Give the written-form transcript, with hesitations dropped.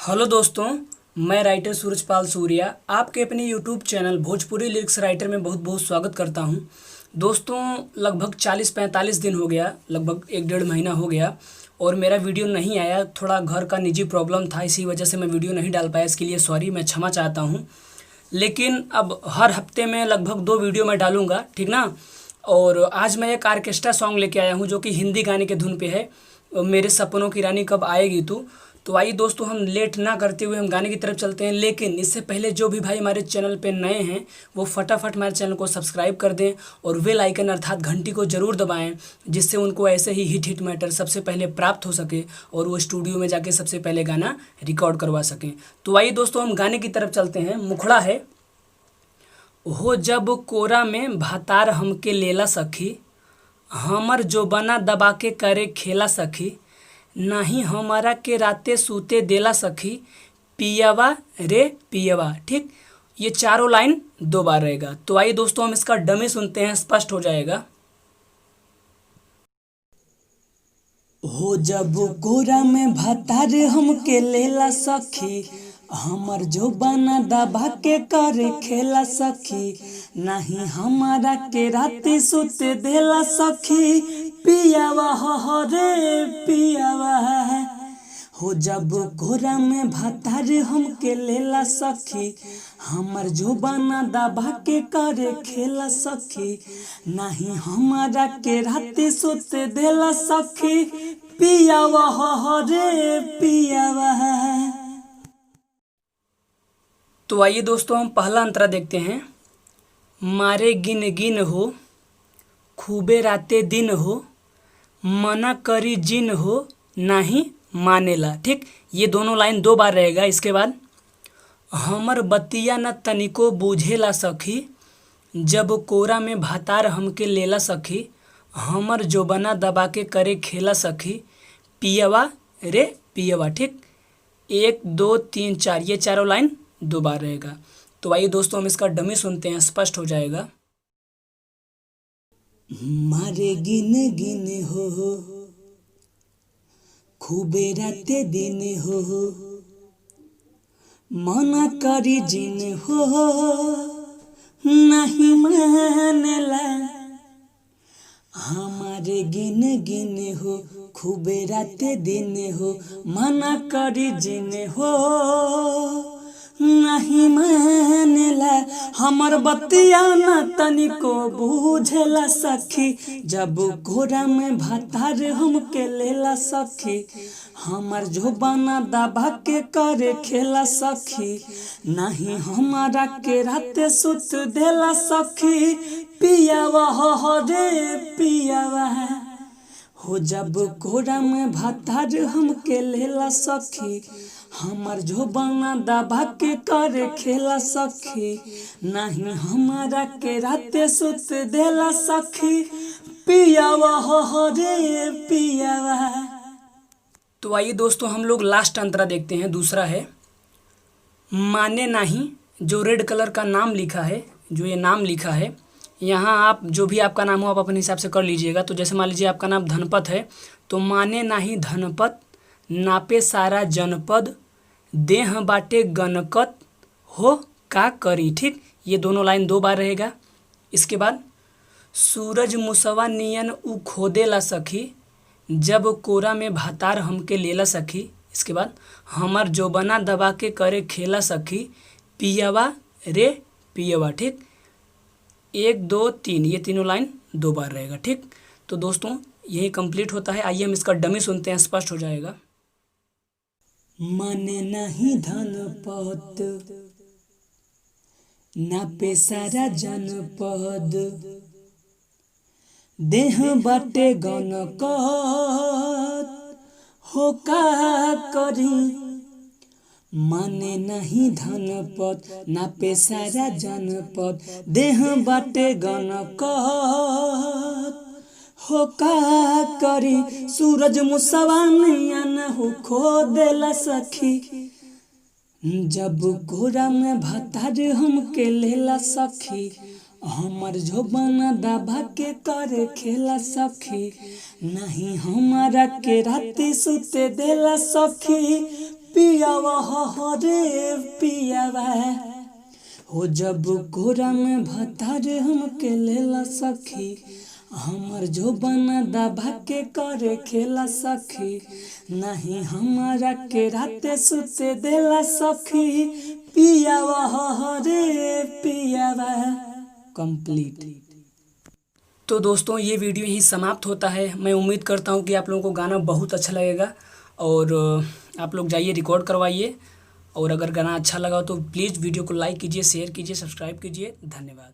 Hello दोस्तों, मैं writer Surajpal Surya आपके अपने YouTube channel Bhojpuri lyrics writer में बहुत बहुत स्वागत करता हूं। दोस्तों, लगभग 40-45 दिन हो गया, लगभग 1-1.5 महीना हो गया और मेरा वीडियो नहीं आया। थोड़ा घर का निजी प्रॉब्लम था, इसी वजह से मैं वीडियो नहीं डाल पाया। इसके लिए सॉरी, मैं क्षमा चाहता हूं। लेकिन अब हर हफ्ते में लगभग 2 वीडियो मैं डालूंगा, ठीक ना। और आज मैं एक आर्केस्ट्रा सॉन्ग लेके आया हूं जो कि हिंदी गाने के धुन पे है, मेरे सपनों की रानी कब आएगी तू। तो आइए दोस्तों, हम लेट ना करते हुए हम गाने की तरफ चलते हैं। लेकिन इससे पहले जो भी भाई हमारे चैनल पे नए हैं वो फटाफट हमारे चैनल को सब्सक्राइब कर दें और बेल आइकन अर्थात घंटी को ज़रूर दबाएं, जिससे उनको ऐसे ही हिट मैटर सबसे पहले प्राप्त हो सके और वो स्टूडियो में जाके सबसे पहले गाना रिकॉर्ड करवा सकें। तो आइए दोस्तों, हम गाने की तरफ चलते हैं। मुखड़ा है। हो जब कोरा में भातार हमके लेला सखी, हमर जो बना दबा के करे खेला सखी, नाही हमारा के राते सूते देला सखी, पियवा रे पियवा। ठीक, ये चारों लाइन 2 बार रहेगा। तो आइए दोस्तों, हम इसका डमी सुनते हैं, स्पष्ट हो जाएगा। हो जब कोरा में भातार हमके लेला सखी, हमर जो बना दबा के करे खेला सखी, नहीं हमारा के राती सुते देला सखी, पियावा हो रे पियावा। हो जब कोरा में भातार हमके लेला सखी, हमर जो बना दबा के करे खेला सखी, नहीं हमारा के राती सुते देला सखी, पियावा हो रे पियावा। तो आइए दोस्तों, हम पहला अंतरा देखते हैं। मारे गिन गिन हो, खूबे राते दिन हो, मना करी जिन हो, नहीं मानेला। ठीक, ये दोनों लाइन 2 बार रहेगा। इसके बाद हमर बतिया न तनिको बूझेला सखी, जब कोरा में भातार हमके लेला सखी, हमर जोबना दबा के करे खेला सखी, पियवा रे पियवा। ठीक, 1 2 3 4 ये चारों लाइन 2 बार रहेगा। तो आइए दोस्तों, हम इसका डमी सुनते हैं, स्पष्ट हो जाएगा। मारे गिन गिन हो, खूबे राते दिन हो, मना करी जिन हो, नहीं मानेला। हमारे गिन गिन हो, खूबे राते दिन हो, मना करी जिन हो, नहीं मानेला। हमर बतिया न तनिको बूझेला सखी, जब कोरा में भातार हमके लेला सखी, हमर जो बना दबा के करे खेला सखी, नहीं हमारा के राते सुत देला सखी, पियावा हो रे पियावा। हो जब कोरा में भातार हमके लेला सखी, हमर जो बना दबा के करे खेला सखी, नहीं हमारा के राते सुत देला सखी, पियावा हो रे पियावा। तो आइए दोस्तों, हम लोग लास्ट अंतरा देखते हैं। दूसरा है माने नहीं, जो रेड कलर का नाम लिखा है, जो ये नाम लिखा है, यहाँ आप जो भी आपका नाम हो आप अपने हिसाब से कर लीजिएगा। तो जैसे मान लीजिए आपका नाम धनपत है, तो माने नहीं धनपत, नापे सारा जनपद, देह बाटे गनकत, हो का करी। ठीक, ये दोनों लाइन 2 बार रहेगा। इसके बाद सूरज मुसवा नियन उ खोदेला सखी, जब कोरा में भातार हमके लेला सखी। इसके बाद हमर जोबना दबा के करे खेला सखी, पियवा रे पियवा। ठीक, 1 2 3 ये तीनों लाइन 2 बार रहेगा। ठीक, तो दोस्तों यही कंप्लीट होता है। आइए हम इसका डमी सुनते हैं, स्पष्ट हो जाएगा। माने नहीं धनपत, नापे सारा जनपद, देह बाटे गनकत, हो का करी। माने नहीं धनपत, नापे सारा जनपद, देह बाटे गनकत, हो का करी। सूरज मुसवा नियन हो खोदेला सखी, जब कोरा में भातार हमके लेला सखी, हमर जोबना दबा के करे खेला सखी, नहीं हमारा के राती सुते देला सखी, पियावा हो रे पियावा हो जब कोरा में भतार हमके लेला सखी हमर जो बना दबा के करे खेला सखी नहीं हमारा के राते सुते देला सखी पियावा हो रे पियावा। कंप्लीट। तो दोस्तों ये वीडियो यहीं समाप्त होता है। मैं उम्मीद करता हूँ कि आप लोगों को गाना बहुत अच्छा लगेगा और आप लोग जाइए रिकॉर्ड करवाइए और अगर गाना अच्छा लगा हो तो प्लीज़ वीडियो को लाइक कीजिए, शेयर कीजिए, सब्सक्राइब कीजिए। धन्यवाद।